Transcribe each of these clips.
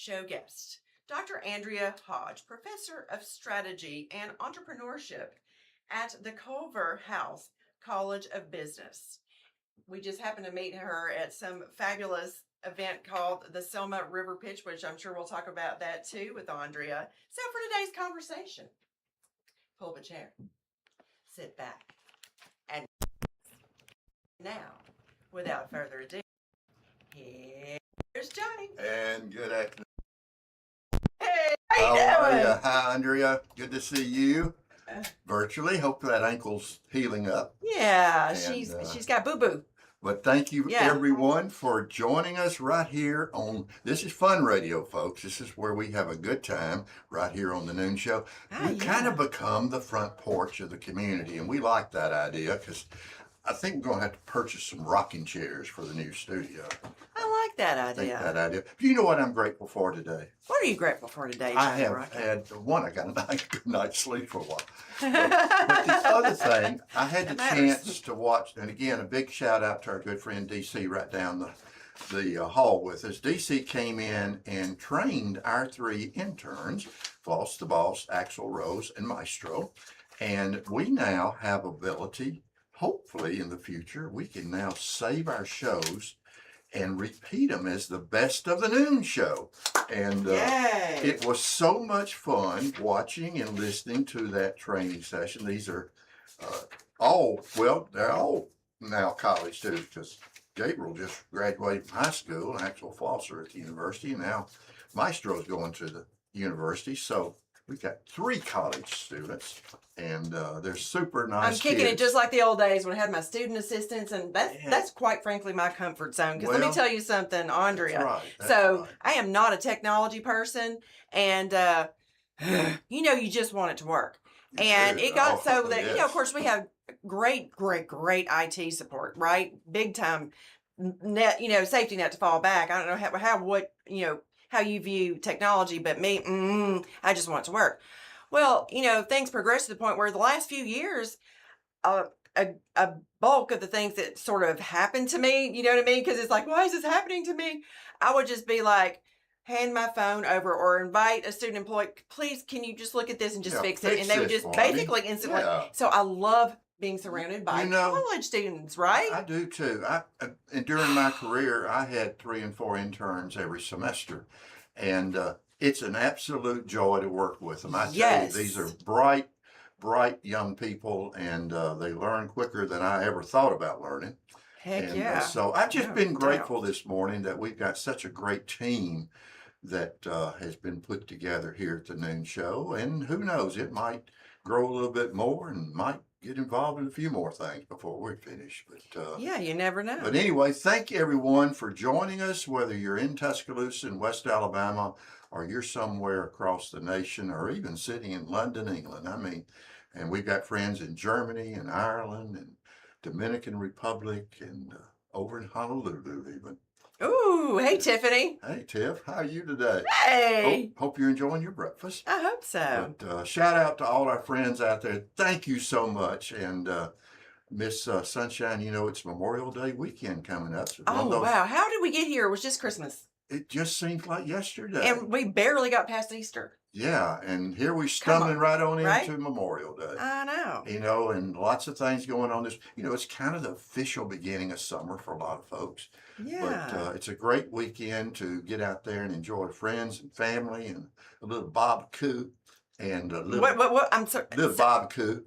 show guest, Dr. Andrea Hodge, Professor of Strategy and Entrepreneurship at the Culver House College of Business. We just happened to meet her at some fabulous event called the Selma River Pitch, which I'm sure we'll talk about that too with Andrea. So for today's conversation, pull up a chair, sit back, and now, without further ado, here's Johnnie. And good afternoon. Hey, how How you are doing? you? Hi, Andrea. Good to see you virtually. Hope that ankle's healing up. Yeah, And, she's got boo-boo. But thank you, Yeah. everyone, for joining us right here on, this is Fun Radio, folks. This is where we have a good time right here on the Noon Show. We've kind of become the front porch of the community, and we like that idea because I think we're going to have to purchase some rocking chairs for the new studio. I like that I idea. think that idea. Do you know what I'm grateful for today? What are you grateful for today, I Johnnie have Rocket? had one. I got a good night's sleep for a while. But the other thing, I had the chance to watch, and again, a big shout out to our good friend DC right down the hall with us. DC came in and trained our three interns, Floss the Boss, Axel Rose, and Maestro, and we now have ability. Hopefully, in the future, we can now save our shows and repeat them as the best of the noon show. And it was so much fun watching and listening to that training session. These are they're all now college students because Gabriel just graduated from high school and Axel Flosser at the university. And now Maestro's going to the university. So we've got three college students, and they're super nice. I'm kicking kids. it just like the old days when I had my student assistants, and that's quite frankly my comfort zone. Because let me tell you something, Andrea. That's right. That's right. I am not a technology person, and you just want it to work. And it got so that yes. of course, we have great IT support, right? Big time net, safety net to fall back. I don't know how you view technology, but me, I just want it to work. Well, things progressed to the point where the last few years, a bulk of the things that sort of happened to me, you know what I mean? Because it's like, why is this happening to me? I would just be like, hand my phone over or invite a student employee, please, can you just look at this and just fix it? And they would just basically instantly. Yeah. So I love being surrounded by college students, right? I do too. And during my career, I had 3 and 4 interns every semester. And it's an absolute joy to work with them. I tell you, these are bright young people, and they learn quicker than I ever thought about learning. Heck yeah. So I've just been grateful this morning that we've got such a great team that has been put together here at the Noon Show. And who knows, it might grow a little bit more and might get involved in a few more things before we're finished. But you never know. But anyway, thank you everyone for joining us, whether you're in Tuscaloosa in West Alabama or you're somewhere across the nation or even sitting in London, England. I mean, and we've got friends in Germany and Ireland and Dominican Republic and over in Honolulu even. Ooh, hey Tiffany. Hey Tiff, how are you today? Hey. Hope you're enjoying your breakfast. I hope so. But shout out to all our friends out there. Thank you so much. And Miss Sunshine, it's Memorial Day weekend coming up. So wow. How did we get here? It was just Christmas. It just seems like yesterday. And we barely got past Easter. Yeah, and here we stumbling right on into Memorial Day. I know. And lots of things going on. It's kind of the official beginning of summer for a lot of folks. Yeah. But it's a great weekend to get out there and enjoy friends and family and a little barbecue and a little what? I'm sorry. Little barbecue.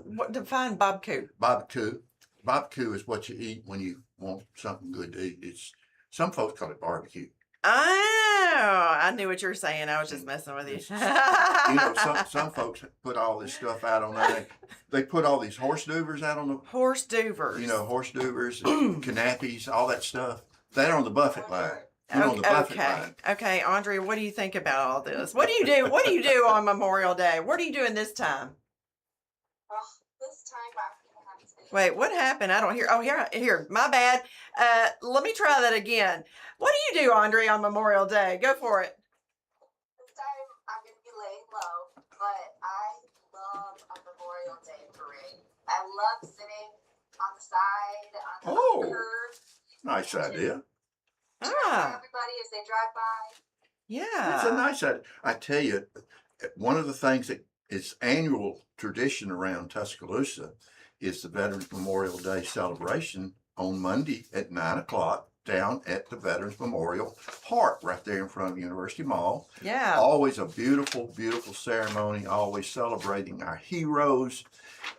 What define barbecue? Barbecue is what you eat when you want something good to eat. Some folks call it barbecue. Oh, I knew what you were saying. I was just messing with you. Some folks put all this stuff out on there. They put all these horse duvers out on the... Horse duvers. Horse duvers, canapes, all that stuff. They're on the buffet line. On the buffet line. Okay, Andrea, what do you think about all this? What do you do? What do you do on Memorial Day? What are you doing this time? This time I Wait, what happened? I don't hear. Oh, here. My bad. Let me try that again. What do you do, Andrea, on Memorial Day? Go for it. This time I'm going to be laying low, but I love a Memorial Day parade. I love sitting on the side, on the curb. Nice idea. for Ah, everybody as they drive by. It's a yeah. nice idea. I tell you, one of the things that is annual tradition around Tuscaloosa is the Veterans Memorial Day celebration on Monday at 9 o'clock down at the Veterans Memorial Park right there in front of University Mall. Yeah. Always a beautiful, beautiful ceremony, always celebrating our heroes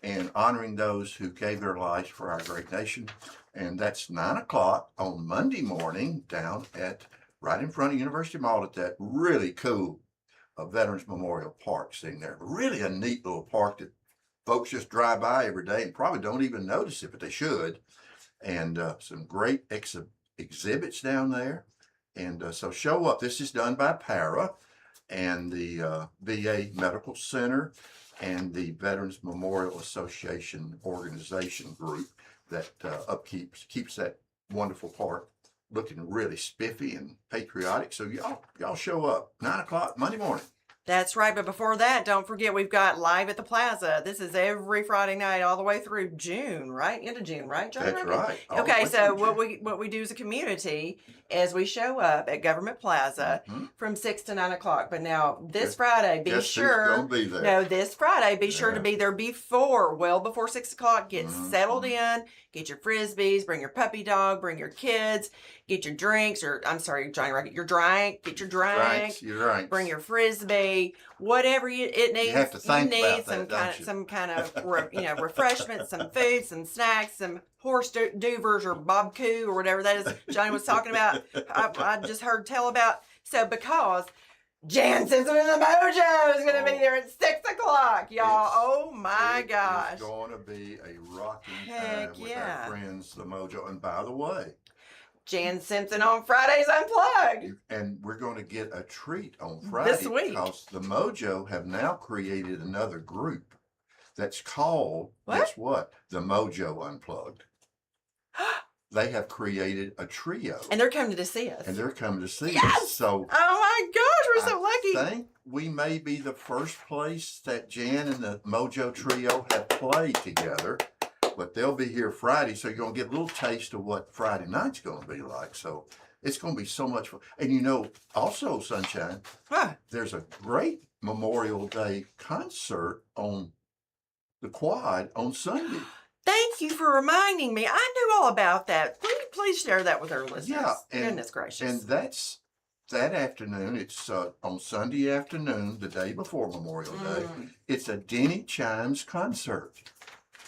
and honoring those who gave their lives for our great nation. And that's 9 o'clock on Monday morning down at right in front of University Mall at that really cool Veterans Memorial Park sitting there. Really a neat little park that folks just drive by every day and probably don't even notice it, but they should. And some great exhibits down there. And so show up. This is done by Para and the VA Medical Center and the Veterans Memorial Association organization group that keeps that wonderful park looking really spiffy and patriotic. So y'all show up 9 o'clock Monday morning. That's right. But before that, don't forget we've got Live at the Plaza. This is every Friday night all the way through June, right? Into June, right, John? That's right. All the Okay, way so through what we do as a community is we show up at Government Plaza Mhm. from 6 to 9 o'clock. But now this Guess- Friday, be Guess sure. who's gonna be there? No, this Friday, be sure to Yeah. be there well before 6 o'clock. Get settled in, get your frisbees, bring your puppy dog, bring your kids, get your drinks, or I'm sorry, Johnny Rocket, your drink, get your drink. You're right. Bring your frisbee, whatever it needs. You have to think need about some that, don't you? some kind of refreshments, some food, some snacks, some horse duvers or bob coo or whatever that is Johnny was talking about. I just heard tell about. So because Jan Simpson and the Mojo is going to be there at 6 o'clock, y'all. Oh my gosh! It's going to be a rocking Heck time with yeah. our friends, the Mojo. And by the way, Jan Simpson on Fridays Unplugged. and we're going to get a treat on Friday This week. because the Mojo have now created another group that's called, What? guess what? The Mojo Unplugged. They have created a trio. And they're coming to see us. And they're coming to see Yes! us. So Oh my gosh, we're so I lucky. think we may be the first place that Jan and the Mojo Trio have played together. But they'll be here Friday, so you're going to get a little taste of what Friday night's going to be like. So it's going to be so much fun. And also, Sunshine, Huh. there's a great Memorial Day concert on the Quad on Sunday. Thank you for reminding me. I knew all about that. Please share that with our listeners. Yeah, and- Goodness gracious. And that's that afternoon. It's on Sunday afternoon, the day before Memorial Day. It's a Denny Chimes concert.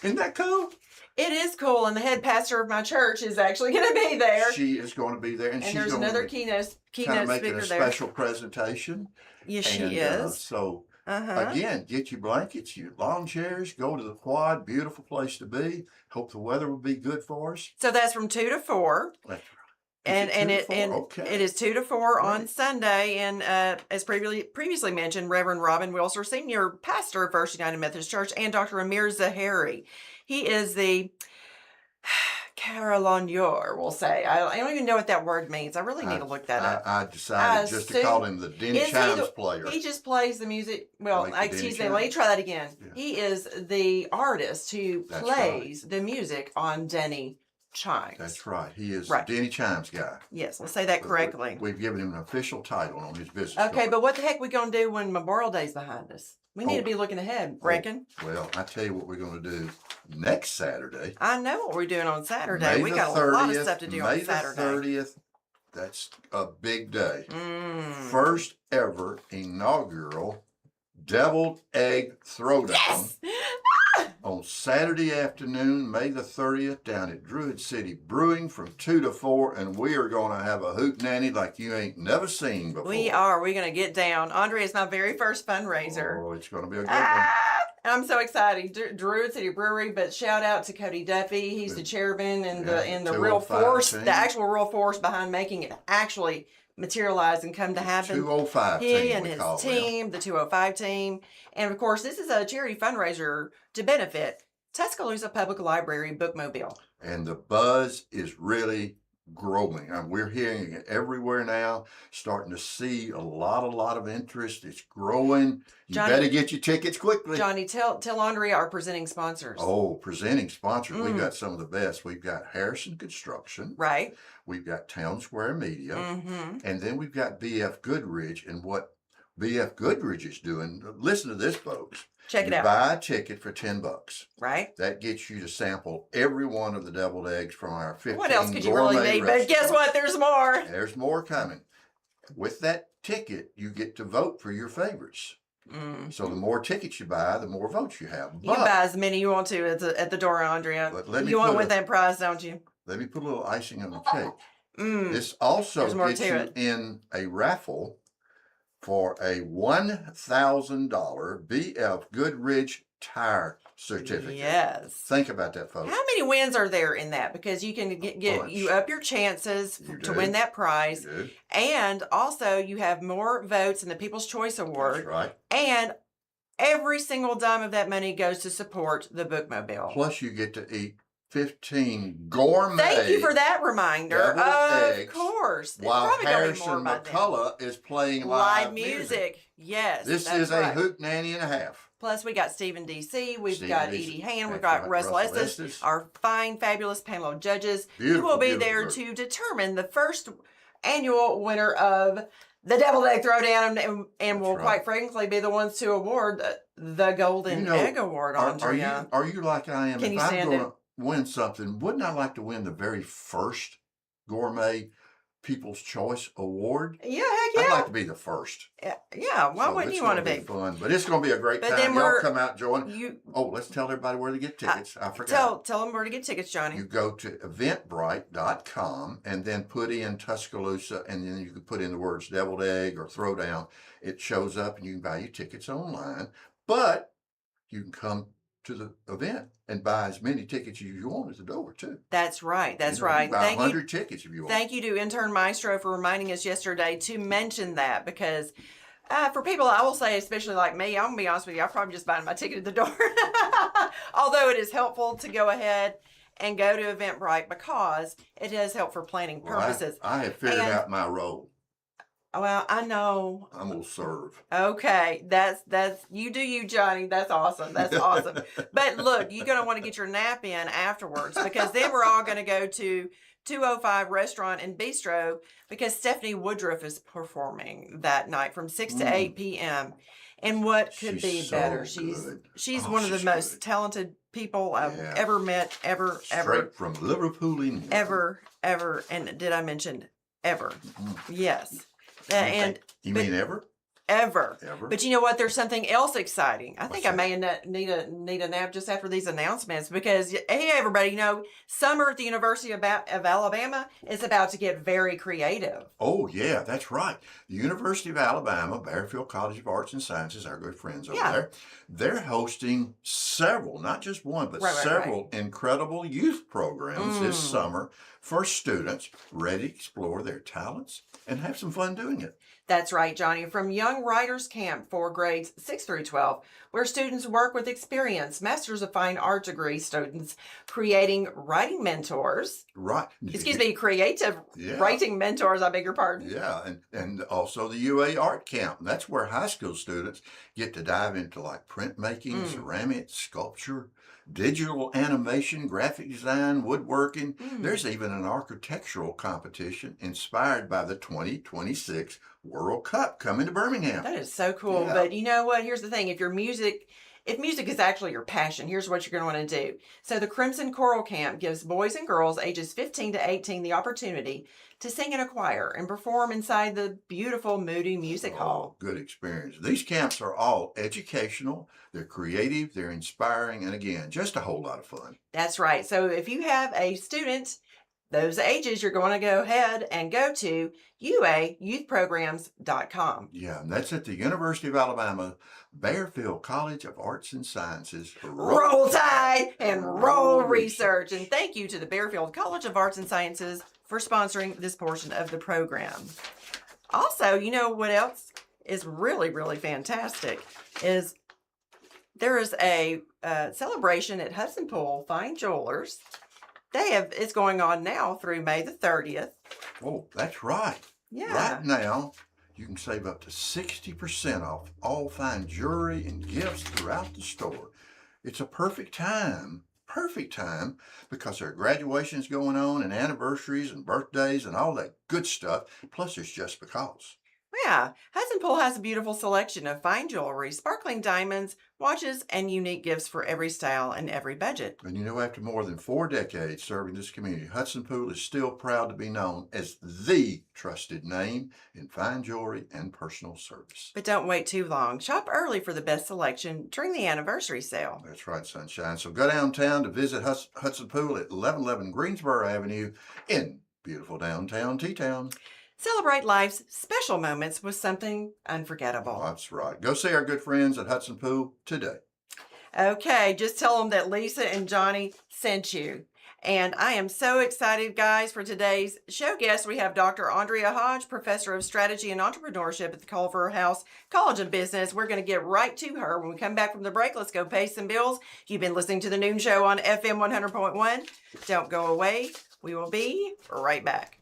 Isn't that cool? It is cool, and the head pastor of my church is actually going to be there. She is going to be there, and she's there's going another to be keynote kind of making speaker a there. special presentation. Yes, she And, is. So Uh-huh. again, get your blankets, your lawn chairs, go to the Quad. Beautiful place to be. Hope the weather will be good for us. So that's from 2 to 4. That's right. And Is it 2 to 4? Okay. it is 2 to 4 on Right. Sunday. And as previously mentioned, Reverend Robin Wilser, senior pastor of First United Methodist Church, and Dr. Amir Zahari. He is the Carillonneur, we'll say. I don't even know what that word means. I really need to look that up. I decided just to call him the Denny Is he Chimes the- player. He just plays the music. Well, Like the Denny excuse me, let me Chimes. try that again. Yeah. He is the artist who That's plays the music on Denny Chimes. That's right. He is Right. the Denny Chimes guy. Yes, let's say that correctly. We've given him an official title on his business Okay, card. but what the heck we going to do when Memorial Day's behind us? We need to be looking ahead, reckon. Well, I tell you what we're going to do next Saturday. I know what we're doing on Saturday. May We the got a lot of 30th, stuff to do May on Saturday. the 30th. That's a big day. Mm. First ever inaugural deviled egg throwdown Yes! on Saturday afternoon, May the 30th, down at Druid City Brewing from 2 to 4, and we are going to have a hootenanny like you ain't never seen before. We are. We're going to get down. Andrea is my very first fundraiser. Oh, it's going to be a good Ah! I'm so excited. Druid City Brewery, but shout out to Cody Duffy. He's the chairman and the real 205 force, team. the actual real force behind making it actually materialize and come to one. happen. 205 He team, and we his call them. team, the 205 team. And of course, this is a charity fundraiser to benefit Tuscaloosa Public Library Bookmobile. And the buzz is really growing. We're hearing it everywhere now, starting to see a lot of interest. It's growing. You Johnny- better get your tickets quickly. Johnny, tell Andrea our presenting sponsors. Oh, presenting sponsors. We've got some of the best. We've got Harrison Construction. Right. We've got Town Square Media. Mm-hmm. And then we've got BF Goodrich. And what BF Goodrich is doing, listen to this, folks. Check it You out. buy a ticket for $10. Right. That gets you to sample every one of the deviled eggs from our 15 What else could you really gourmet need? But guess restaurants. what? There's more. There's more coming. With that ticket, you get to vote for your favorites. So the more tickets you buy, the more votes you have. You can buy as many you want to at the door, Andrea. But let me You want to put win a- that prize, don't you? Let me put a little icing on the cake. This There's also more gets to you it. in a raffle for a $1,000 BF Goodrich tire certificate. Yes. Think about that, folks. How many wins are there in that? Because you can get Bunch. you up your chances You to do. win that prize, You do. and also you have more votes in the People's Choice That's Award, right. and every single dime of that money goes to support the Bookmobile. Plus, you get to eat 15 gourmet. Thank you for that reminder. deviled Of eggs course. There's while probably gonna be Harrison more by then. McCullough is playing Live music. Yes. This that's is a right. hoot nanny and a half. Plus, we got Stephen D.C., we've Stephen got D.C., Edie Hand, we've that's got right, Russell Russell Estes, Estes. our fine, fabulous panel of judges who Beautiful, will be beautiful there group. to determine the first annual winner of the Deviled Egg Throwdown, and will right. quite frankly be the ones to award the Golden You know, Egg Award, Andrea. Are you like I am? Can If you I'm stand going to win something, wouldn't I like to win the very first gourmet People's Choice Award? Yeah, heck I'd yeah. like to be the first. Yeah, why So wouldn't it's you want to gonna be? Fun, but it's going to be a great But then time. Y'all we're- come out, join. You Oh, let's tell everybody where to get tickets. I forgot. tell them where to get tickets, Johnny. You go to eventbrite.com and then put in Tuscaloosa, and then you can put in the words deviled egg or throwdown. It shows up and you can buy your tickets online, but you can come to the event and buy as many tickets as you want at the door too. That's right. That's You know, right. You buy Thank you. 100 tickets if you want. Thank you to intern Maestro for reminding us yesterday to mention that, because for people, I will say, especially like me, I'm going to be honest with you, I'm probably just buying my ticket at the door. Although it is helpful to go ahead and go to Eventbrite because it does help for planning Well, purposes. I have figured And- out my role. Well, I know. I'm going to serve. Okay, that's you do you, Johnny. That's awesome. That's awesome. But look, you're gonna want to get your nap in afterwards, because then we're all gonna go to 205 Restaurant and Bistro, because Stephanie Woodruff is performing that night from 6 to 8 p.m. And what could She's be so better? good. She's Oh, one of the she's most good. talented people I've Yeah. ever met, ever. Straight from Liverpool, England. Ever. And did I mention ever? Mm. Yes. And You but- mean ever? ever. Ever? But you know what? There's something else exciting. I think What's I may need a nap just after these announcements, because hey, everybody, you know, summer at the University of Alabama is about to get very creative. Oh, yeah, that's right. The University of Alabama, Bearfield College of Arts and Sciences, our good friends over Yeah. there, they're hosting several, not just one, but Right. several incredible youth programs this Mm. summer for students ready to explore their talents and have some fun doing it. That's right, Johnny. From Young Writers Camp for grades 6 through 12, where students work with experienced Masters of Fine Art degree students creating writing mentors. Right. Excuse me, creative Yeah. writing mentors. I beg your pardon. Yeah, and also the UA Art Camp. That's where high school students get to dive into like printmaking, ceramics, sculpture, digital animation, graphic design, woodworking. There's even an architectural competition inspired by the 2026 World Cup coming to Birmingham. That is so cool. Yeah. But you know what? Here's the thing. If music is actually your passion, here's what you're going to want to do. So the Crimson Choral Camp gives boys and girls ages 15 to 18 the opportunity to sing in a choir and perform inside the beautiful Moody Music Hall. Oh, good experience. These camps are all educational, they're creative, they're inspiring, and again, just a whole lot of fun. That's right. So if you have a student those ages, you're going to go ahead and go to uayouthprograms.com. Yeah, and that's at the University of Alabama, Bearfield College of Arts and Sciences. Roll Tide and roll research. And thank you to the Bearfield College of Arts and Sciences for sponsoring this portion of the program. Also, you know what else is really, really fantastic is there is a celebration at Hudson Pool Fine Jewelers It's going on now through May the 30th. Oh, that's right. Yeah. Right now, you can save up to 60% off all fine jewelry and gifts throughout the store. It's a perfect time, because there are graduations going on and anniversaries and birthdays and all that good stuff. Plus, it's just because. Yeah, Hudson Pool has a beautiful selection of fine jewelry, sparkling diamonds, watches, and unique gifts for every style and every budget. And you know, after more than 4 decades serving this community, Hudson Pool is still proud to be known as the trusted name in fine jewelry and personal service. But don't wait too long. Shop early for the best selection during the anniversary sale. That's right, Sunshine. So go downtown to visit Hudson Pool at 1111 Greensboro Avenue in beautiful downtown T-Town. Celebrate life's special moments with something unforgettable. That's right. Go see our good friends at Hudson Pool today. Okay, just tell them that Lisa and Johnnie sent you. And I am so excited, guys, for today's show guest. We have Dr. Andrea Hodge, Professor of Strategy and Entrepreneurship at the Culver House College of Business. We're going to get right to her. When we come back from the break, let's go pay some bills. You've been listening to The Noon Show on FM 100.1. Don't go away. We will be right back.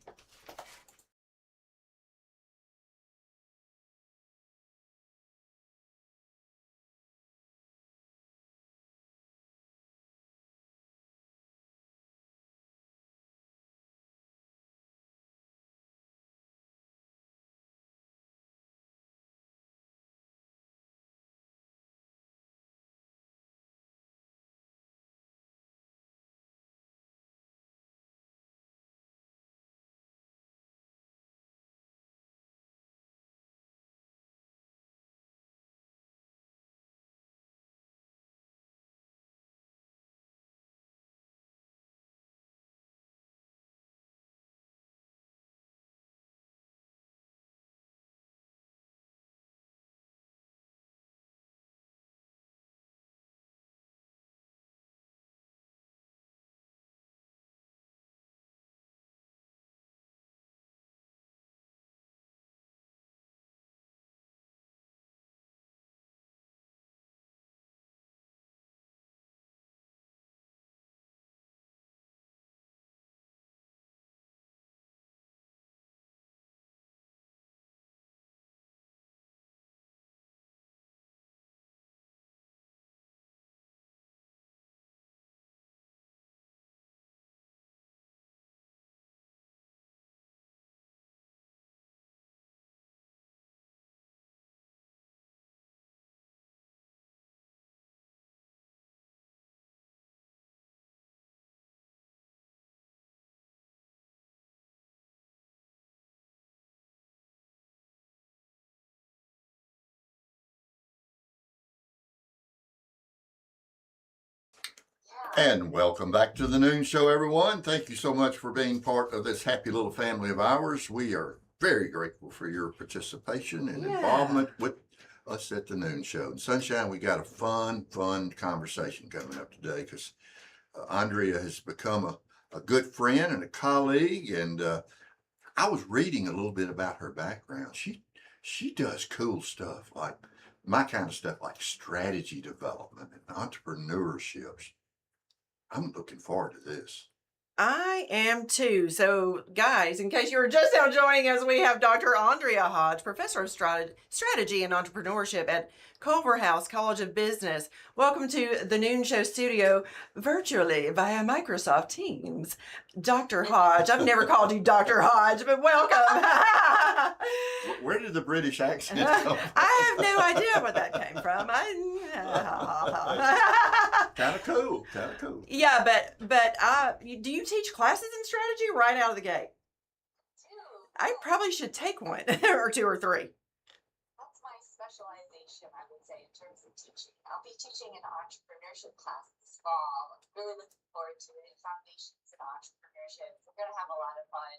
And welcome back to the Noon Show, everyone. Thank you so much for being part of this happy little family of ours. We are very grateful for your participation and involvement with us at the Noon Show. And Sunshine, we got a fun conversation coming up today, because Andrea has become a good friend and a colleague. And I was reading a little bit about her background. She does cool stuff, like my kind of stuff, like strategy development and entrepreneurship. I'm looking forward to this. I am too. So, guys, in case you were just now joining us, we have Dr. Andrea Hodge, Professor of Strategy and Entrepreneurship at Culver House College of Business. Welcome to the Noon Show studio virtually via Microsoft Teams. Dr. Hodge, I've never called you Dr. Hodge, but welcome. Where did the British accent come from? I have no idea where that came from. Kind of cool. Yeah, but do you teach classes in strategy right out of the gate? I probably should take one or two or three. That's my specialization, I would say, in terms of teaching. I'll be teaching an entrepreneurship class this fall. I'm really looking forward to it. Foundations in Entrepreneurship. We're going to have a lot of fun.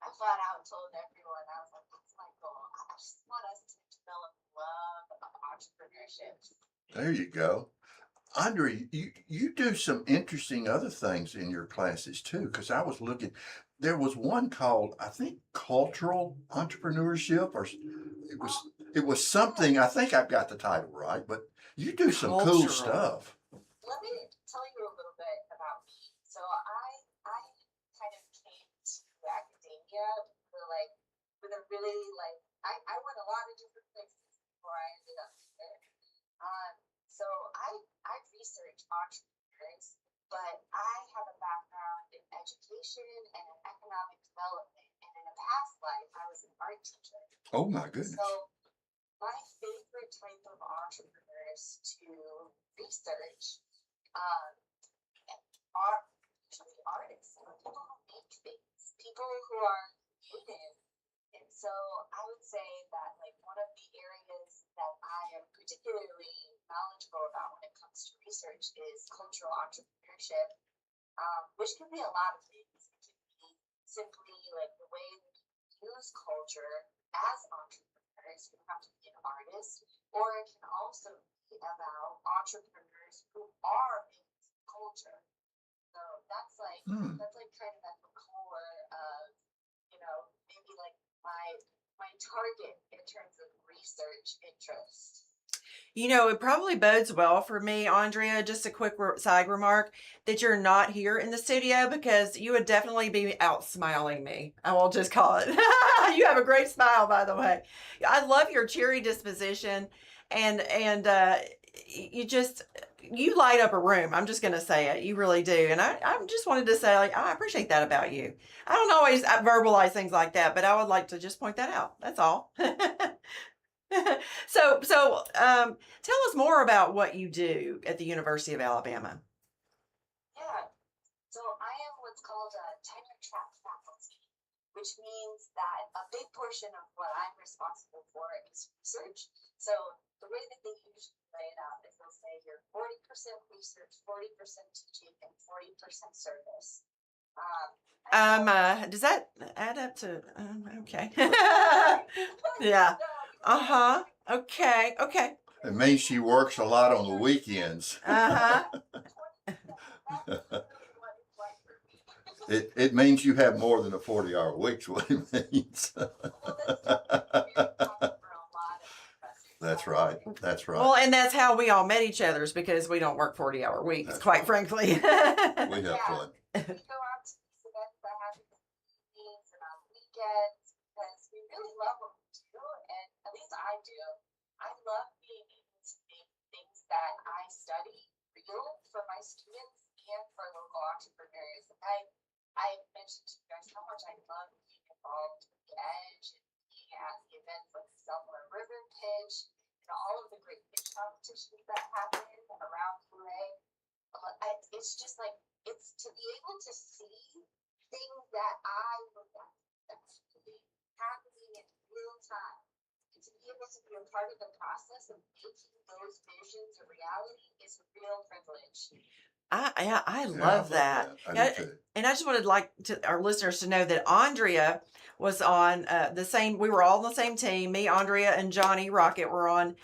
I flat out told everyone, I was like, that's my goal. I just want us to develop love of entrepreneurship. There you go. Andre, you do some interesting other things in your classes too, because I was looking, there was one called, I think, cultural entrepreneurship, or it was something, I think I've got the title right, but you do some cool stuff. Let me tell you a little bit about me. So I really like, I went a lot of different places before I ended up there. So I research entrepreneurs, but I have a background in education and in economic development. And in a past life, I was an art teacher. Oh my goodness. So my favorite type of entrepreneurs to research um, are usually artists, people who make things, people who are creative. And so I would say that like one of the areas that I am particularly knowledgeable about when it comes to research is cultural entrepreneurship, which can be a lot of things. It can be simply like the way we use culture as entrepreneurs. You don't have to be an artist, or it can also be about entrepreneurs who are in culture. So that's like kind of at the core of, maybe like my target in terms of research interest. It probably bodes well for me, Andrea. Just a quick side remark that you're not here in the studio because you would definitely be out smiling me. I will just call it. You have a great smile, by the way. I love your cheery disposition, and you light up a room. I'm just gonna say it. You really do, and I just wanted to say like I appreciate that about you. I don't always verbalize things like that, but I would like to just point that out. That's all. So tell us more about what you do at the University of Alabama. Yeah. So I am what's called a tenure track faculty, which means that a big portion of what I'm responsible for is research. So the way that they usually lay it out is they'll say you're 40% research, 40% teaching, and 40% service. Does that add up to okay? Yeah. Uh-huh. Okay. Okay. It means she works a lot on the weekends. Uh-huh. It means you have more than a 40-hour week, is what it means. That's right. That's right. Well, and that's how we all met each other is because we don't work 40-hour weeks, That's quite right. frankly. We have fun. We go out to these events that happen in the evenings and on weekends because we really love what we do, and at least I do. I love being able to make things that I study real for my students and for local entrepreneurs. I mentioned to you guys how much I love being involved with the Edge and being at the events like the Selma River Pitch and all of the great pitch competitions that happen around UA. It's just like it's to be able to see things that I look at actually happening in real time. And to be able to be a part of the process of making those visions a reality is a real privilege. I Yeah, love that. I Yeah, do too. and I just wanted like to our listeners to know that Andrea was on the same. We were all on the same team. Me, Andrea, and Johnnie Rocket were on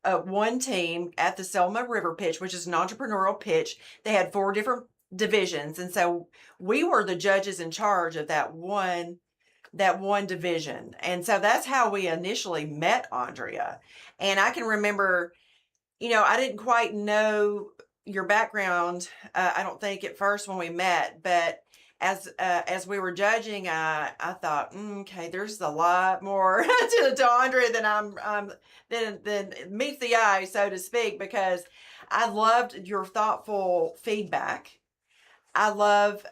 one team at the Selma River Pitch, which is an entrepreneurial pitch. They had 4 different divisions, and so we were the judges in charge of that one division. And so that's how we initially met Andrea. And I can remember, I didn't quite know your background. I don't think at first when we met, but as we were judging, I thought, okay, there's a lot more to Andrea than meets the eye, so to speak, because I loved your thoughtful feedback. I love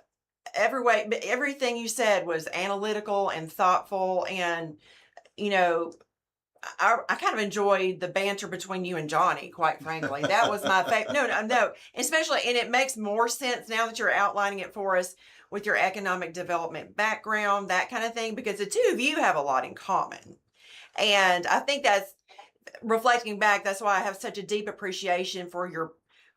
everything you said was analytical and thoughtful, and you know I kind of enjoyed the banter between you and Johnnie, quite frankly. That was my favorite. No. Especially, and it makes more sense now that you're outlining it for us with your economic development background, that kind of thing, because the two of you have a lot in common. And I think that's reflecting back, that's why I have such a deep appreciation for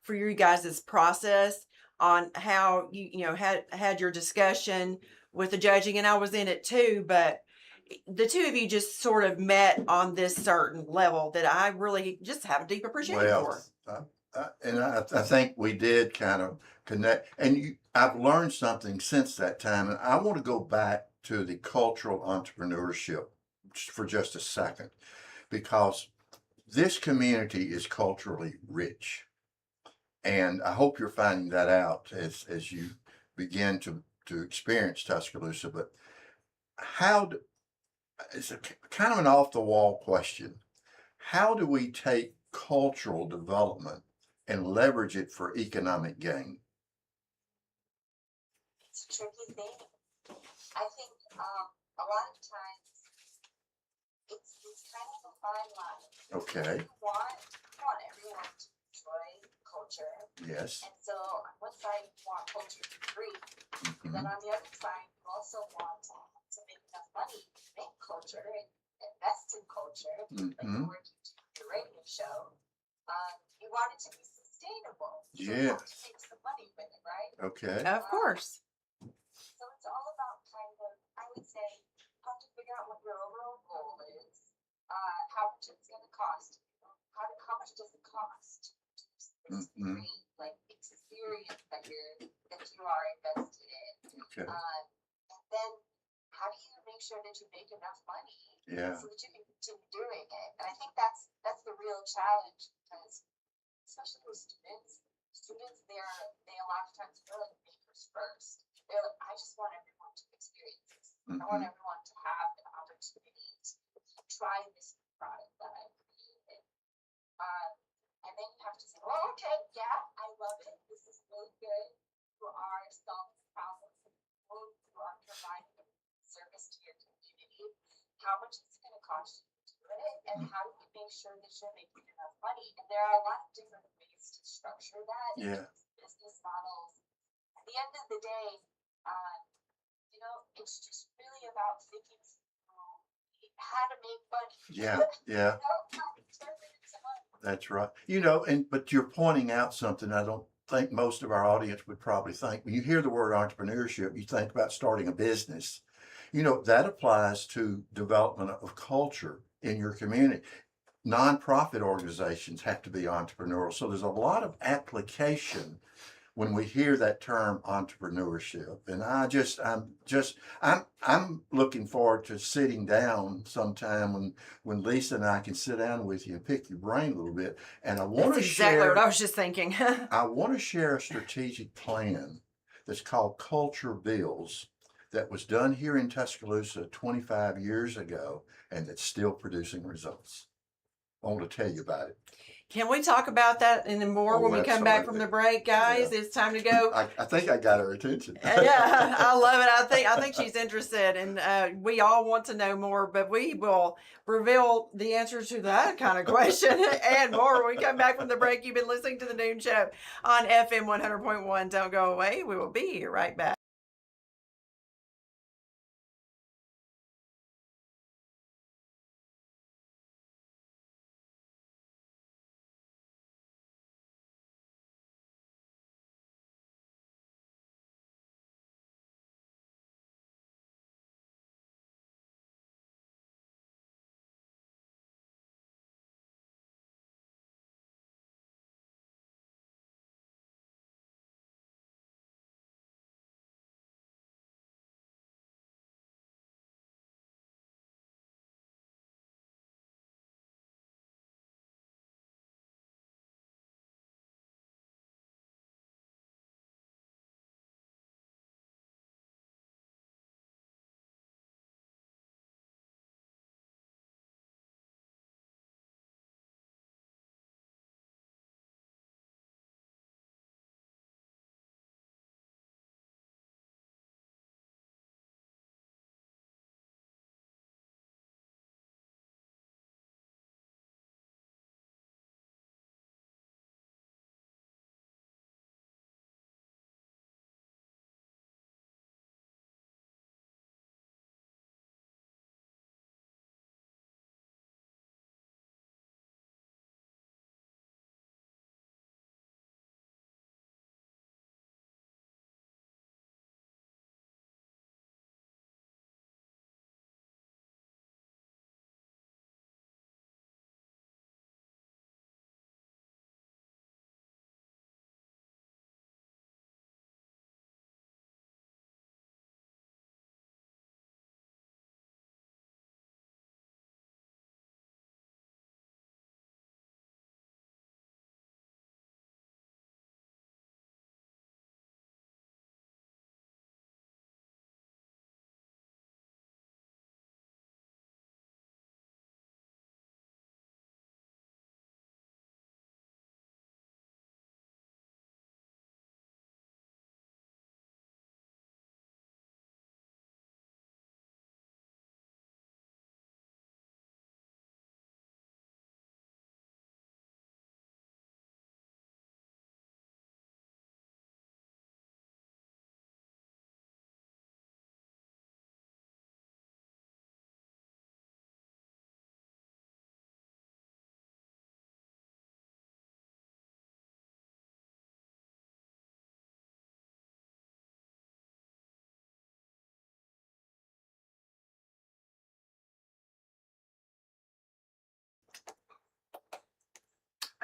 you guys' process on how you had your discussion with the judging, and I was in it too, but the two of you just sort of met on this certain level that I really just have a deep appreciation for. I think we did kind of connect, and I've learned something since that time, and I want to go back to the cultural entrepreneurship for just a second, because this community is culturally rich, and I hope you're finding that out as you begin to experience Tuscaloosa. But how it's a kind of an off the wall question. How do we take cultural development and leverage it for economic gain? It's a tricky thing. I think a lot of times it's kind of a fine line. Okay. You want everyone to enjoy culture, Yes. and so on one side you want culture to be free, and then Mhm. on the other side you also want to make enough money to make culture and invest in culture, like Mhm. you're working to your radio show. You want it to be sustainable, so you have to Yes. make some money with it, right? Okay. Of course. So it's all about kind of, I would say, you have to figure out what your overall goal is, how much it's going to cost. How much does it cost? This Mhm. great like experience that you are invested in, Okay. and then how do you make sure that you make enough money Yeah. so that you can continue doing it? And I think that's the real challenge because especially with students they a lot of times feel like makers first. They're like, I just want everyone to experience this. I want Mhm. everyone to have an opportunity to try this new product that I created. Um, and then you have to say, well, okay, yeah, I love it. This is really good. You are solving problems. You are providing a service to your community. How much is it going to cost you to do it? And how do you make sure that you're making enough money? And there are a lot of different ways to structure that in Yeah. terms of business models. At the end of the day, um, it's just really about thinking through how to make money. Yeah. Yeah. How to turn it into money. That's right. But you're pointing out something I don't think most of our audience would probably think. When you hear the word entrepreneurship, you think about starting a business. That applies to development of culture in your community. Nonprofit organizations have to be entrepreneurial. So there's a lot of application when we hear that term entrepreneurship. And I'm looking forward to sitting down sometime when Lisa and I can sit down with you and pick your brain a little bit. And That's exactly what I was just thinking. I want to share a strategic plan that's called Culture Builds that was done here in Tuscaloosa 25 years ago and that's still producing results. I want to tell you about it. Can we talk about that and then more when Oh, we come back from absolutely. the break, guys? Yeah. It's time to go. I think I got her attention. Yeah, I love it. I think she's interested, and we all want to know more. But we will reveal the answers to that kind of question and more when we come back from the break. You've been listening to the Noon Show on FM 100.1. Don't go away. We will be here right back.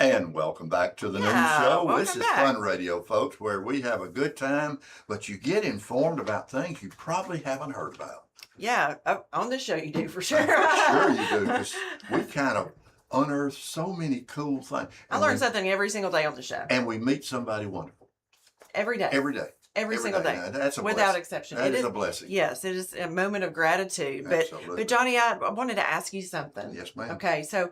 And welcome back to the new Yeah, show. welcome This is back. Fun Radio, folks, where we have a good time, but you get informed about things you probably haven't heard about. Yeah, on this show you do for sure. For sure you do, because we kind of unearth so many cool things. I learn something every single day on the show. And we meet somebody wonderful. Every day. Every day. Every single day. Now, that's a without blessing. exception. That It is a blessing. Yes, it is a moment of gratitude. Absolutely. But Johnnie, I wanted to ask you something. Yes, ma'am. Okay, so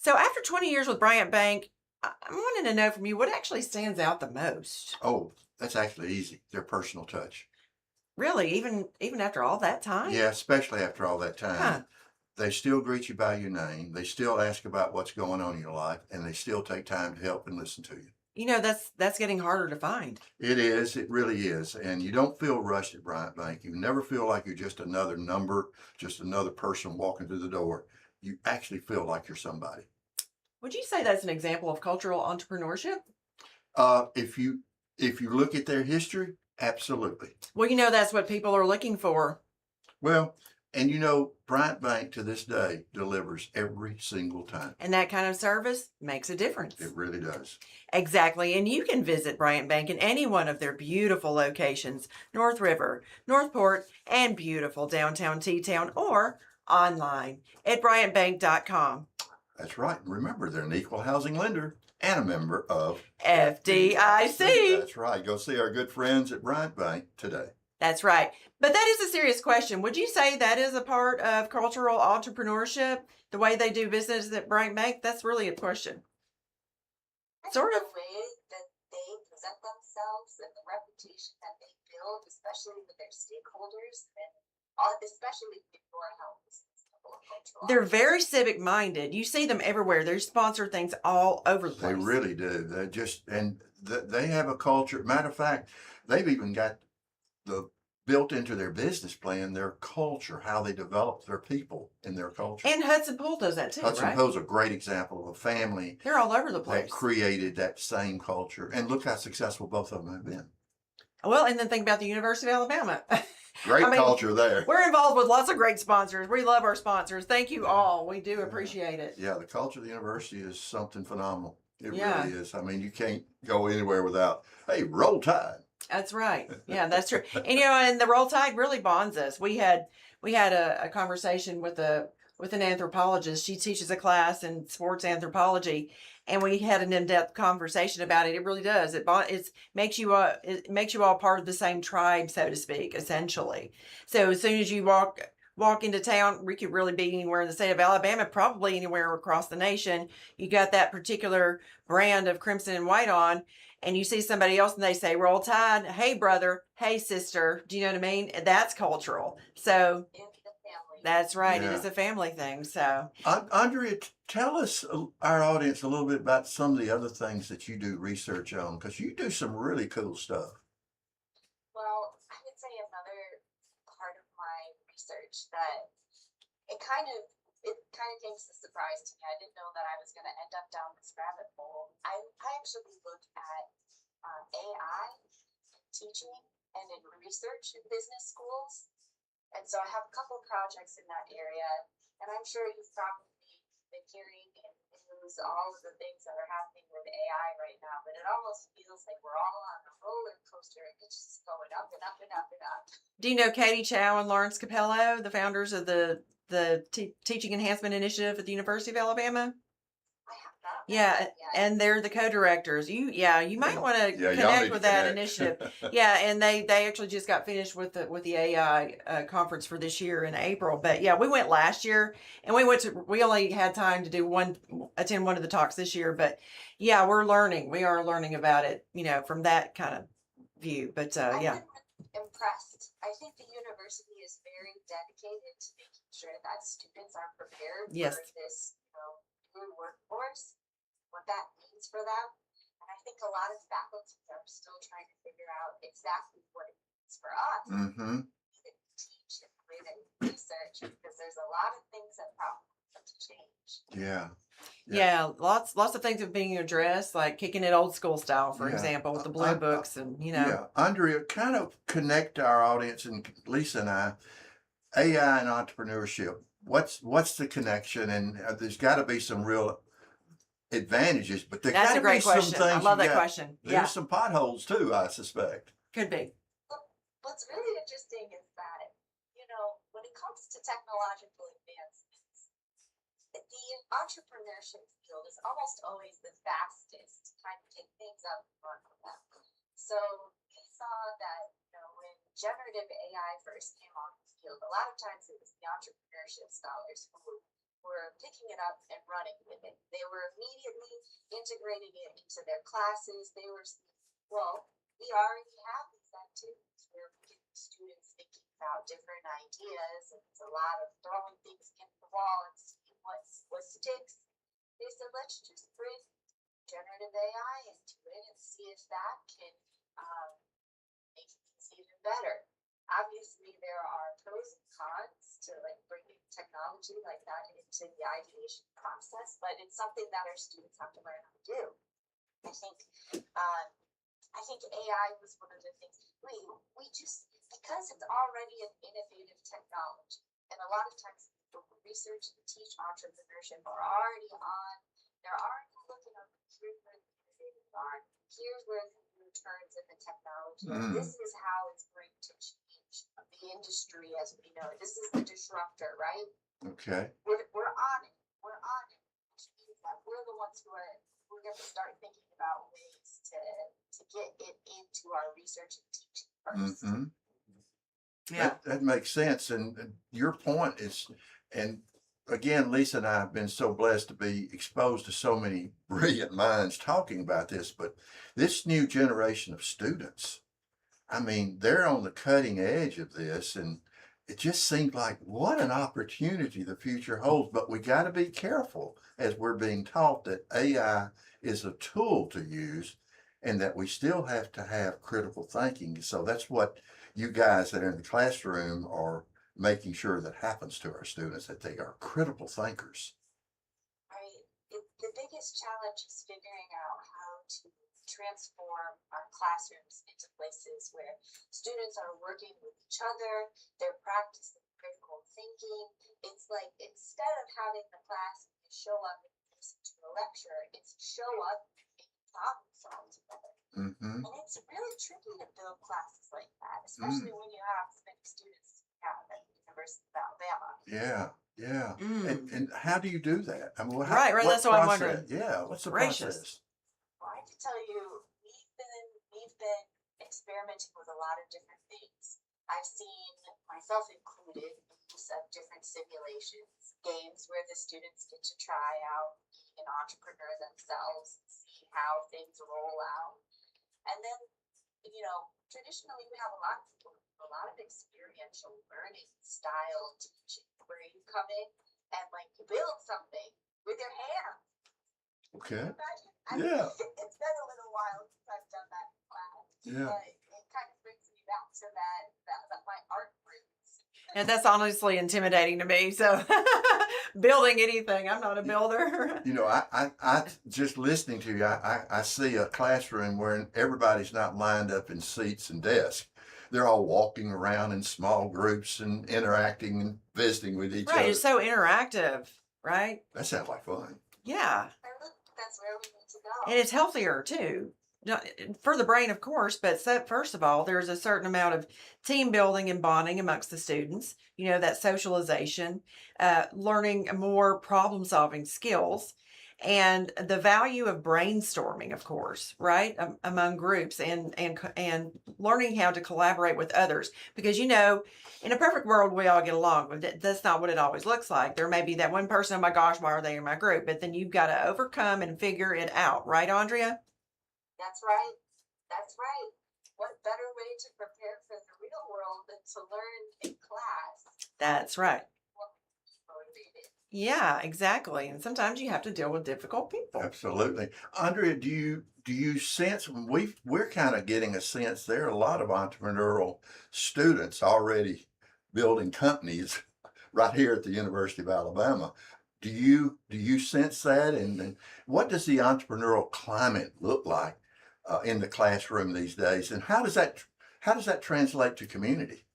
after 20 years with Bryant Bank, I wanted to know from you what actually stands out the most. Oh, that's actually easy. Their personal touch. Really, even after all that time? Yeah, especially after all that time. Huh. They still greet you by your name. They still ask about what's going on in your life, and they still take time to help and listen to you. You know, that's getting harder to find. It is. It really is. And you don't feel rushed at Bryant Bank. You never feel like you're just another number, just another person walking through the door. You actually feel like you're somebody. Would you say that's an example of cultural entrepreneurship? If you look at their history, absolutely. Well, you know, that's what people are looking for. Well, and you know, Bryant Bank to this day delivers every single time. And that kind of service makes a difference. It really does. Exactly. And you can visit Bryant Bank in any one of their beautiful locations, North River, Northport, and beautiful downtown T-Town, or online at bryantbank.com. That's right. And remember, they're an equal housing lender and a member of FDIC. That's right. Go see our good friends at Bryant Bank today. That's right. But that is a serious question. Would you say that is a part of cultural entrepreneurship, the way they do business at Bryant Bank? That's really a question. Sort of. The way that they present themselves and the reputation that they build, especially with their stakeholders, and especially with your health. They're very civic minded. You see them everywhere. They sponsor things all over the place. They really do. They just, and they have a culture. Matter of fact, they've even got built into their business plan, their culture, how they develop their people and their culture. And Hudson Pool does that too, Hudson right? Pool's a great example of a family. They're all over the That place. created that same culture. And look how successful both of them have been. Well, and then think about the University of Alabama. Great culture there. We're involved with lots of great sponsors. We love our sponsors. Thank you all. We do appreciate it. Yeah, the culture of the university is something phenomenal. It Yeah. really is. I mean, you can't go anywhere without, hey, roll tide. That's right. Yeah, that's true. And you know, and the Roll Tide really bonds us. We had a conversation with an anthropologist. She teaches a class in sports anthropology, and we had an in-depth conversation about it. It really does. It makes you all part of the same tribe, so to speak, essentially. So as soon as you walk into town, we could really be anywhere in the state of Alabama, probably anywhere across the nation. You got that particular brand of crimson and white on, and you see somebody else and they say, Roll Tide, hey brother, hey sister. Do you know what I mean? That's cultural. So that's right. Yeah. It is a family thing. So Andrea, tell us, our audience, a little bit about some of the other things that you do research on, because you do some really cool stuff. Well, I would say another part of my research that it kind of came as a surprise to me. I didn't know that I was going to end up down this rabbit hole. I actually look at AI in teaching and in research in business schools. And so I have a couple projects in that area, and I'm sure you've probably been hearing in the news all of the things that are happening with AI right now, but it almost feels like we're all on a roller coaster and it's just going up and up and up and up. do you know Katie Chow and Lawrence Capello, the founders of the Teaching Enhancement Initiative at the University of Alabama? I have not. Yeah, and they're the co-directors. You might want to Yeah, y'all need connect to with that connect. initiative. Yeah, and they actually just got finished with the AI conference for this year in April. But yeah, we went last year, and we only had time to attend one of the talks this year. But yeah, we are learning about it, you know, from that kind of view. But yeah. I'm impressed. I think the university is very dedicated to making sure that students are prepared Yes. for this, new workforce, what that means for them. And I think a lot of faculty are still trying to figure out exactly what it means for us Mm-hmm. to teach and the way that we research, because there's a lot of things that probably have to change. Yeah. Yeah, lots of things are being addressed, like kicking it old school style, for Yeah. example, with the blue books, and you know. Yeah. Andrea, kind of connect our audience, and Lisa and I, AI and entrepreneurship. What's the connection? And there's got to be some real advantages, but there That's got a to be great some question. I things love you that got. question. There's Yeah, some potholes too, I suspect. could be. What's really interesting is that, when it comes to technological advancements, the entrepreneurship field is almost always the fastest to kind of take things up and run with them. So we saw that, when generative AI first came on the field, a lot of times it was the entrepreneurship scholars who were picking it up and running with it. They were immediately integrating it into their classes. They were, well, we already have these activities where we get students thinking about different ideas, and it's a lot of throwing things against the wall and seeing what sticks. They said, let's just bring generative AI into it and see if that can make things even better. Obviously, there are pros and cons to bringing technology like that into the ideation process, but it's something that our students have to learn how to do. I think AI was one of the things we just, because it's already an innovative technology, and a lot of times the research and teach entrepreneurship are already on. They're already looking at here's where the innovators are. Here's where the new turns in the technology. This is how it's going to change the industry as we know it. This is the disruptor, right? Okay. We're on it. We're on it, which means that we're the ones we're going to start thinking about ways to get it into our research and teaching first. Mm-hmm. Yeah. That makes sense. And your point is, and again, Lisa and I have been so blessed to be exposed to so many brilliant minds talking about this, but this new generation of students, I mean, they're on the cutting edge of this, and it just seems like what an opportunity the future holds. But we got to be careful as we're being taught that AI is a tool to use and that we still have to have critical thinking. So that's what you guys that are in the classroom are making sure that happens to our students, that they are critical thinkers. Right. The biggest challenge is figuring out how to transform our classrooms into places where students are working with each other, they're practicing critical thinking. It's like instead of having the class show up and listen to a lecture, it's show up and problem solve together. Mm-hmm. And it's really tricky to build classes like that, especially when you have as many students as you have at the University of Alabama. Yeah, yeah. And how do you do that? I mean, Right, what that's what I'm process? wondering. Yeah, what's the Gracious. process? Well, I can tell you, we've been experimenting with a lot of different things. I've seen, myself included, use of different simulations, games where the students get to try out being an entrepreneur themselves, see how things roll out. And then, traditionally we have a lot of experiential learning style teaching where you come in and you build something with your hands. Okay. Can you imagine? Yeah. It's been a little while since I've done that in class. Yeah. But it kind of brings me back to that my art roots. And that's honestly intimidating to me. So building anything, I'm not a builder. I just listening to you, I see a classroom where everybody's not lined up in seats and desks. They're all walking around in small groups and interacting and visiting with each Right, other. it's so interactive, right? That sounds like fun. Yeah. That's where we need to go. And it's healthier too. For the brain, of course, but first of all, there's a certain amount of team building and bonding amongst the students, that socialization, learning more problem solving skills, and the value of brainstorming, of course, right, among groups, and learning how to collaborate with others, because in a perfect world we all get along, but that's not what it always looks like. There may be that one person, oh my gosh, why are they in my group? But then you've got to overcome and figure it out, right, Andrea? That's right. That's right. What better way to prepare for the real world than to learn in class? That's right. Motivated. Yeah, exactly. And sometimes you have to deal with difficult people. Absolutely. Andrea, do you sense, we're kind of getting a sense there are a lot of entrepreneurial students already building companies right here at the University of Alabama. Do you sense that? And what does the entrepreneurial climate look like in the classroom these days? And how does that translate to community?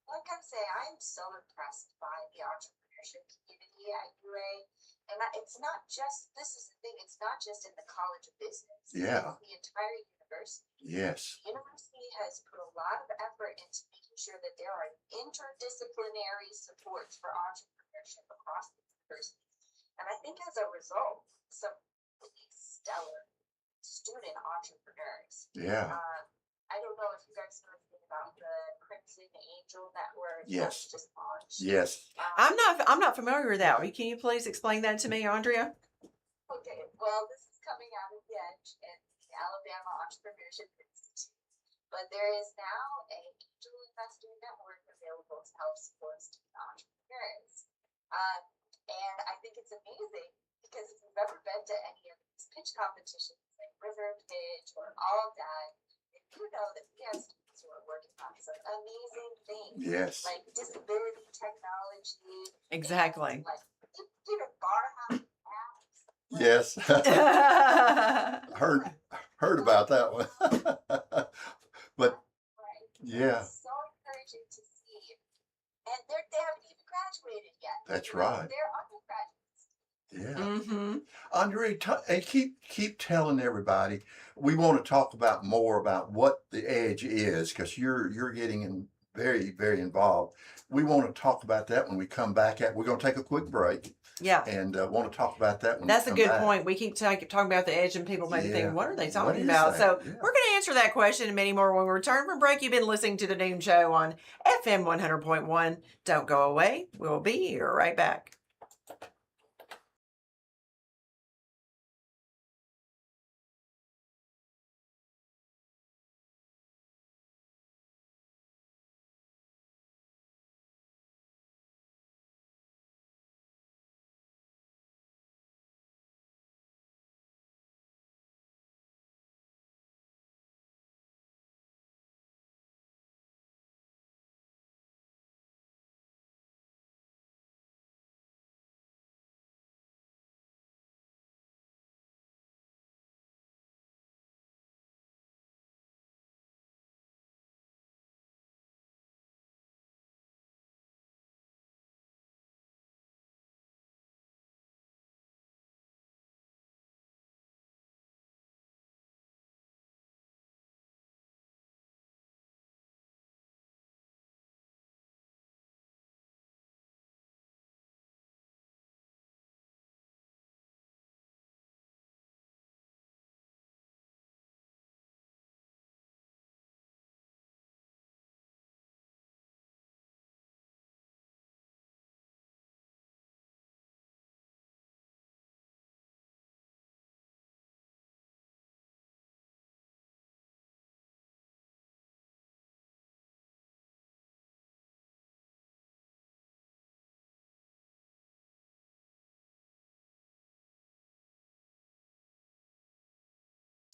Like I say, I'm so impressed by the entrepreneurship community at UA, and And it's not just, this is the thing, it's not just in the College of Business. Yeah. It's the entire university. Yes. The university has put a lot of effort into making sure that there are interdisciplinary supports for entrepreneurship across the university. And I think as a result, some really stellar student entrepreneurs. Yeah. I don't know if you guys know anything about the Crimson Angel Network. Yes. That's just launched. Yes. I'm not familiar with that. Can you please explain that to me, Andrea? Okay, well, this is coming out of the Edge and the Alabama Entrepreneurship Institute. But there is now a angel investor network available to help support student entrepreneurs. And I think it's amazing because if you've ever been to any of these pitch competitions like River Pitch or All That, you know that we have students who are working on some amazing things. Yes. Like disability technology. Exactly. Like even bar house apps. Yes. heard about that one. But Right. yeah. It's so encouraging to see. And they haven't even graduated yet. That's right. They're undergraduates. Yeah. Mm-hmm. Andre, and keep telling everybody. We want to talk about more about what the Edge is, because you're getting very, very involved. We want to talk about that when we come back. We're going to take a quick break. Yeah. And want to talk about that when That's we a come good back. point. We keep talking about the Edge, and people maybe Yeah. think, what are they What talking is about? that? So Yeah. we're going to answer that question and many more when we return from break. You've been listening to the Noon Show on FM 100.1. Don't go away. We'll be here right back.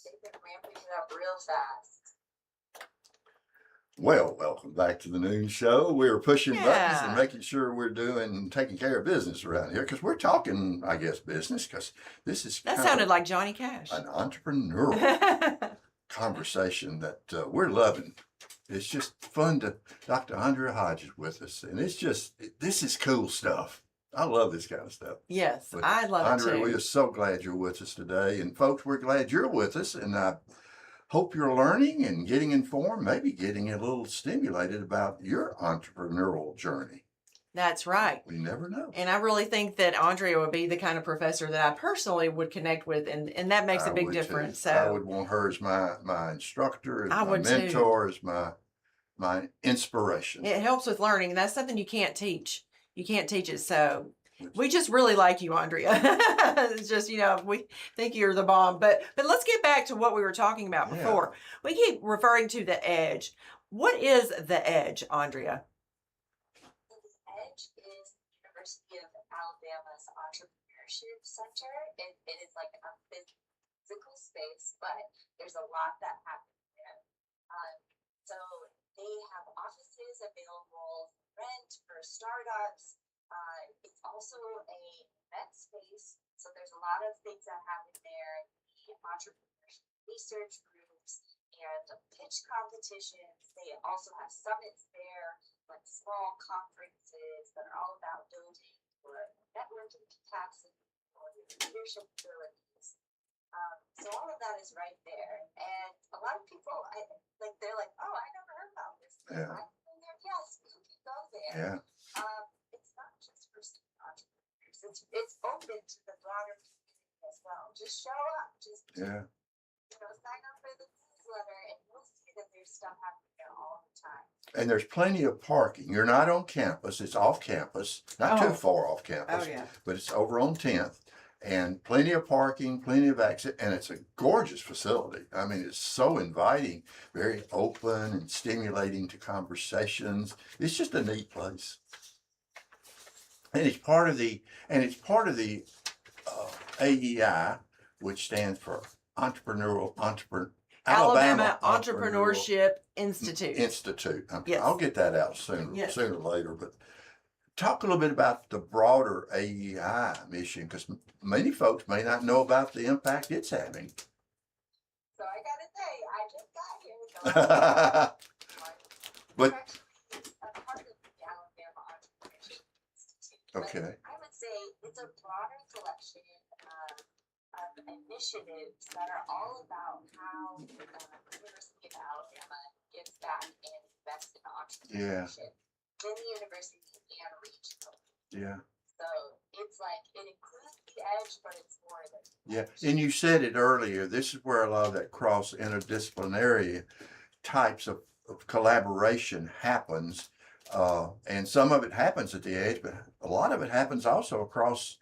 They've been ramping it up real fast. Well, welcome back to the Noon Show. We're pushing buttons and Yeah. making sure we're taking care of business around here, because we're talking, I guess, business, because this is That kind sounded of like Johnny Cash. an entrepreneurial conversation that we're loving. It's just fun to. Dr. Andrea Hodge is with us, and this is cool stuff. I love this kind of stuff. Yes, But I love it Andrea, too. we are so glad you're with us today. And folks, we're glad you're with us. And I hope you're learning and getting informed, maybe getting a little stimulated about your entrepreneurial journey. That's right. We never know. And I really think that Andrea would be the kind of professor that I personally would connect with, and that makes a I big would too. difference. I So would want her as my instructor, as I my would too. mentor, as my inspiration. It helps with learning, and that's something you can't teach. You can't teach it. So we just really like you, Andrea. It's just, we think you're the bomb. But let's get back to what we were talking about Yeah. before. We keep referring to the Edge. What is the Edge, Andrea? The Edge is the University of Alabama's Entrepreneurship Center. It is like a physical space, but there's a lot that happens there. So they have offices available for rent for startups. It's also a event space, so there's a lot of things that happen there. The entrepreneurship research groups and pitch competitions. They also have summits there, like small conferences that are all about building your networking capacity leadership abilities. So all of that is right there. And a lot of people, they're like, oh, I never heard about this. Yeah. Yes, you can go there. Yeah. It's not just for student entrepreneurs. It's open to the broader community as well. Just show up. Just Yeah. sign up for the newsletter, and you'll see that there's stuff happening there all the time. And there's plenty of parking. You're not on campus. It's off campus, not too far off campus, but it's over on 10th. And plenty of parking, plenty of access, and it's a gorgeous facility. I mean, it's so inviting, very open and stimulating to conversations. It's just a neat place. And it's part of the AEI, which stands for Alabama Entrepreneurship Institute. Yes. I'll get that out sooner or later. But talk a little bit about the broader AEI mission, because many folks may not know about the impact it's having. So I gotta say, I just got here. But it's a part of the Alabama Entrepreneurship Institute. okay. But I would say it's a broader collection of initiatives that are all about how the University of Alabama gives back and invests in entrepreneurship in the university and regional. Yeah. So it's like it includes the edge, but it's more than And you said it earlier, this is where a lot of that cross interdisciplinary types of collaboration happens. And some of it happens at the edge, but a lot of it happens also across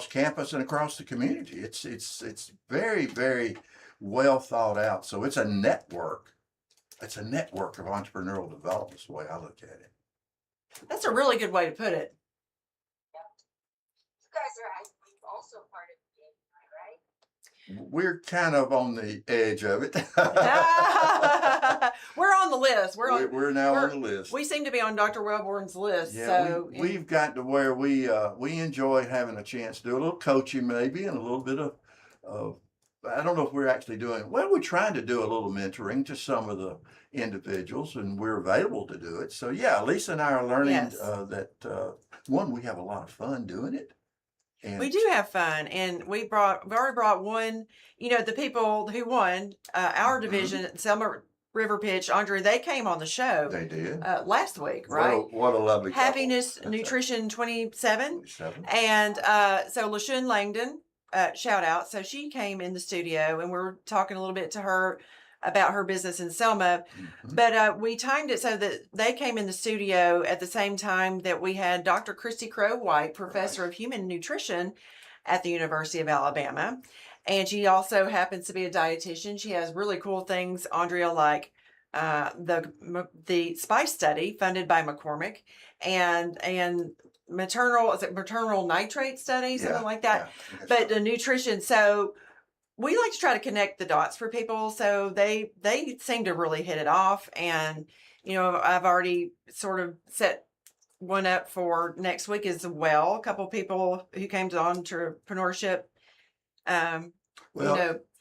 campus and across the community. It's very, very well thought out. So it's a network. It's a network of entrepreneurial development is the way I look at it. That's a really good way to put it. You guys are, I think, also part of the AEI, right? We're kind of on the edge of it. We're on the list. We're now on the list. We seem to be on Dr. Wellborn's list. Yeah, so we've got to where we enjoy having a chance to do a little coaching maybe and a little bit of I don't know if we're actually doing, well, we're trying to do a little mentoring to some of the individuals, and we're available to do it. So yeah, Lisa and I are learning that one, we have a lot of fun doing it. And we do have fun, and we've already brought one. The people who won our division, Selma River Pitch, Andrea, they came on the show. They did last week, right? What a lovely couple. Happiness Nutrition 27. And so LaShun Langdon, shout out. So she came in the studio, and we were talking a little bit to her about her business in Selma. But we timed it so that they came in the studio at the same time that we had Dr. Christy Crow-White, professor of human nutrition at the University of Alabama. And she also happens to be a dietitian. She has really cool things, Andrea, like the spice study funded by McCormick and maternal nitrate study, something like that. But the nutrition. So we like to try to connect the dots for people. So they seem to really hit it off. And, I've already sort of set one up for next week as well. A couple people who came to the entrepreneurship,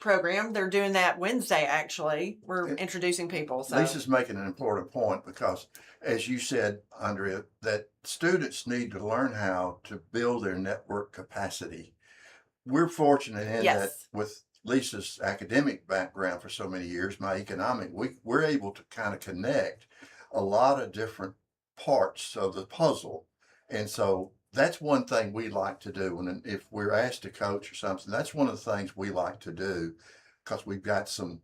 program. They're doing that Wednesday, actually. We're introducing people. So Lisa's making an important point because, as you said, Andrea, that students need to learn how to build their network capacity. We're fortunate in that with Lisa's academic background for so many years, my economic, we're able to kind of connect a lot of different parts of the puzzle. And so that's one thing we like to do. And if we're asked to coach or something, that's one of the things we like to do because we've got some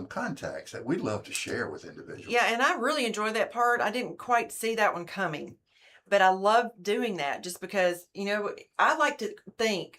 contacts that we love to share with individuals. Yeah, and I really enjoy that part. I didn't quite see that one coming, but I love doing that just because, I like to think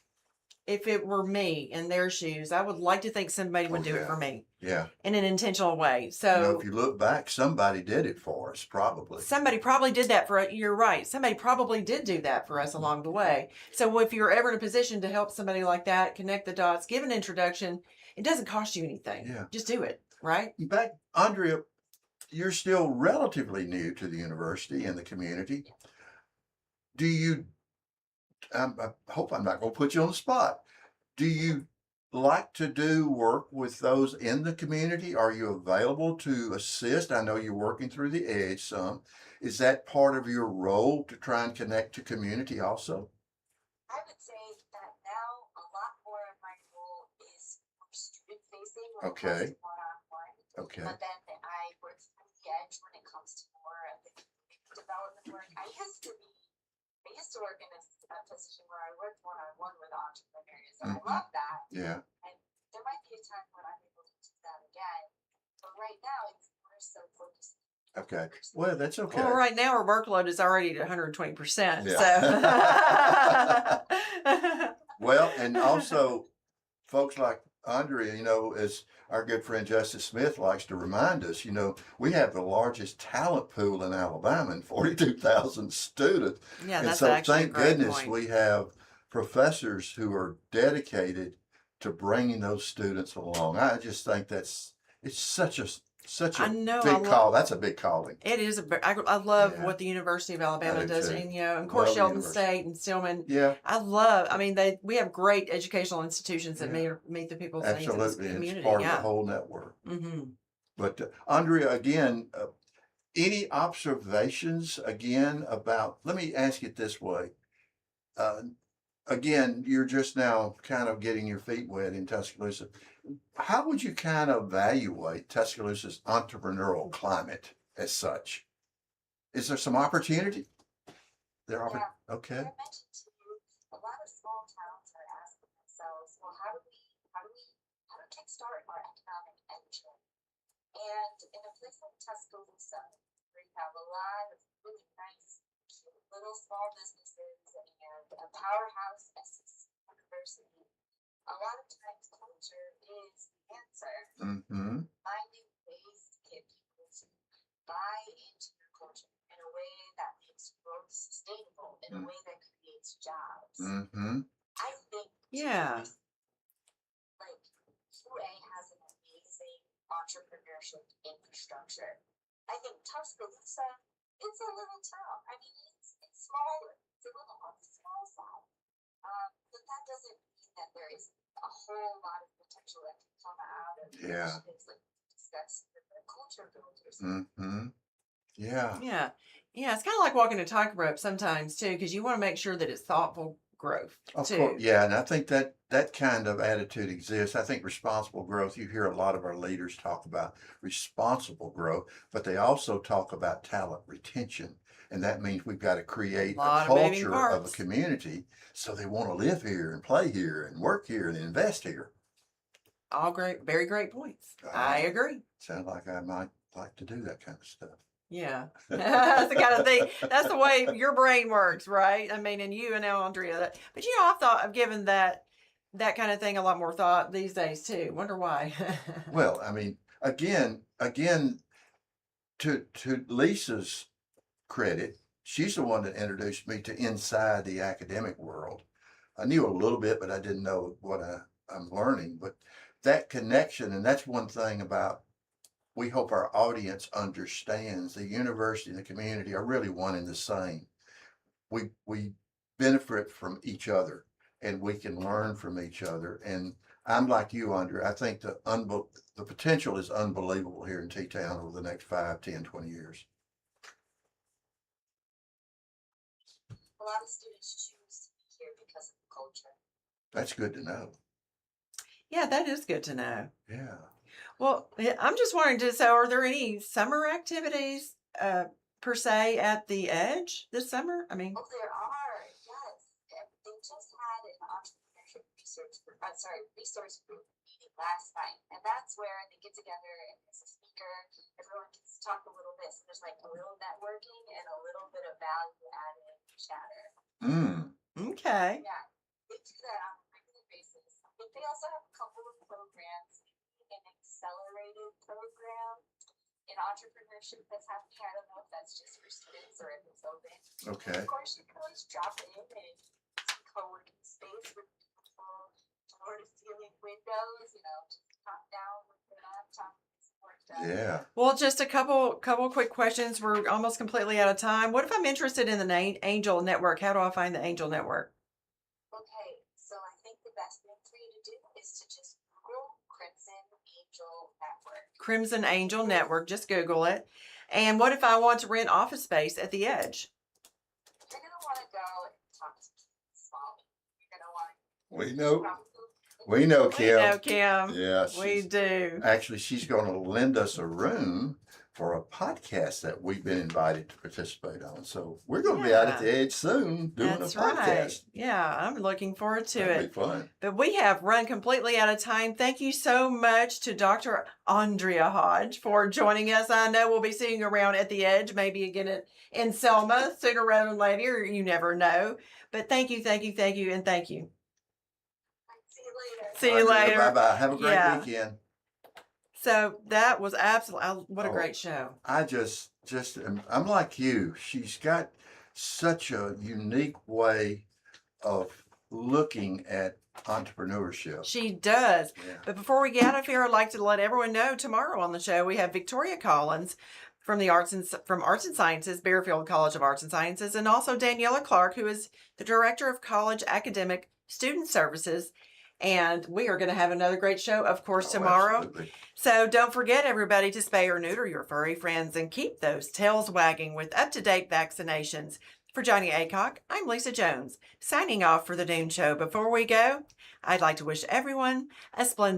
if it were me in their shoes, I would like to think somebody would do it for me. Yeah. In an intentional way. So if you look back, somebody did it for us, probably. Somebody probably did that for us. You're right. Somebody probably did do that for us along the way. So if you're ever in a position to help somebody like that, connect the dots, give an introduction, it doesn't cost you anything. Yeah. Just do it, right? In fact, Andrea, you're still relatively new to the university and the community. Do you, I hope I'm not going to put you on the spot. Do you like to do work with those in the community? Are you available to assist? I know you're working through the edge some. Is that part of your role to try and connect to community also? I would say that now a lot more Okay. one-on-one. Okay. But then I work through the edge when it comes to more of the community development work. I used to work in a position where I worked one-on-one with entrepreneurs, and I love that. Yeah. And there might be a time when I'm able to do that again. But right now, it's more so focused. Okay. Well, that's okay. Well, right now our workload is already at 120%. Yeah. So. Well, and also folks like Andrea, as our good friend Justice Smith likes to remind us, we have the largest talent pool in Alabama and 42,000 students. Yeah, And that's so actually a thank great goodness point. we have professors who are dedicated to bringing those students along. I just think it's such a I know, big call. That's a big calling. It is I love Yeah. what the University of I Alabama do does, too. and of Love course the Shelton university. State and Stillman. Yeah, I mean, we have great educational institutions that Yeah. meet the people's needs in this absolutely. It's community. part of Yeah. the whole network. Mm-hmm. But Andrea, again, any observations again about, let me ask it this way. Again, you're just now kind of getting your feet wet in Tuscaloosa. How would you kind of evaluate Tuscaloosa's entrepreneurial climate as such? Is there some opportunity? Okay. I mentioned to you, a lot of small towns are asking themselves, well, how do we kickstart our economic engine? And in a place like Tuscaloosa, where you have a lot of really nice, cute little small businesses and a powerhouse SEC university, a lot of times culture is the answer. Mm-hmm. Finding ways to get people to buy into your culture in a way that makes growth sustainable, in a way that creates jobs. Mm-hmm. I think Yeah. like QA has an amazing entrepreneurship infrastructure. I think Tuscaloosa, it's a little town. I mean, it's smaller. It's a little on the small side. But that doesn't mean that there is a whole lot of potential that can come out of initiatives like discussed with the culture builders. Mm-hmm. Yeah. Yeah. Yeah. It's kind of like walking a tightrope sometimes too, because you want to make sure that it's thoughtful growth Of too. course, yeah, and I think that kind of attitude exists. I think responsible growth, you hear a lot of our leaders talk about responsible growth, but they also talk about talent retention. And that means we've got to create a Lot of moving culture of a parts. community so they want to live here and play here and work here and invest here. All great, very great points. I agree. Sounds like I might like to do that kind of stuff. Yeah. That's the kind of thing. That's the way your brain works, right? I mean, and you and now Andrea. But I've given that kind of thing a lot more thought these days too. Wonder why. Well, I mean, again, to Lisa's credit, she's the one that introduced me to inside the academic world. I knew a little bit, but I didn't know what I'm learning. But that connection, and that's one thing about, we hope our audience understands, the university and the community are really one and the same. We benefit from each other, and we can learn from each other. And I'm like you, Andrea. I think the potential is unbelievable here in T-Town over the next 5, 10, 20 years. A lot of students choose to be here because of the culture. That's good to know. Yeah, that is good to know. Yeah. Well, I'm just wondering, so are there any summer activities per se at the Edge this summer? I mean, Oh, there are, yes. They just had an entrepreneurship resource group meeting last night, and that's where they get together and there's a speaker, everyone gets to talk a little bit, so there's like a little networking and a little bit of value added chatter. Okay. Yeah, they do that on a regular basis. But they also have a couple of programs, an accelerated program in entrepreneurship that's happening. I don't know if that's just for students or if it's open. Okay. Of course, you can always drop in and co-working space with beautiful floor-to-ceiling windows. Just top down with your laptop. Yeah. Well, just a couple quick questions. We're almost completely out of time. What if I'm interested in the Angel Network? How do I find the Angel Network? Okay, so I think the best thing for you to do is to just Google Crimson Angel Network. Crimson Angel Network. Just Google it. And what if I want to rent office space at the Edge? You're going to want to go and talk to Smalley. You're going to want to. We know. We know We Kim. know Kim. Yeah, We do. actually, she's going to lend us a room for a podcast that we've been invited to participate on. So we're going to be out at the Edge soon doing That's a podcast. right. Yeah, I'm looking forward to That'll it. be fun. But we have run completely out of time. Thank you so much to Dr. Andrea Hodge for joining us. I know we'll be seeing you around at the Edge, maybe again in Selma sooner rather than later. You never know. But thank you, thank you, thank you, and thank you. See you later. See you later. Bye-bye. Have a great Yeah. weekend. So that was absolutely, what a Oh. great show. I I'm like you. She's got such a unique way of looking at entrepreneurship. She does. Yeah. But before we get out of here, I'd like to let everyone know tomorrow on the show we have Victoria Collins from Arts and Sciences, Bearfield College of Arts and Sciences, and also Daniela Clark, who is the Director of College Academic Student Services. And we are going to have another great show, of course, Oh, tomorrow. absolutely. So don't forget, everybody, to spay or neuter your furry friends and keep those tails wagging with up-to-date vaccinations. For Johnnie Aycock, I'm Lisa Jones, signing off for the Noon Show. Before we go, I'd like to wish everyone a splendid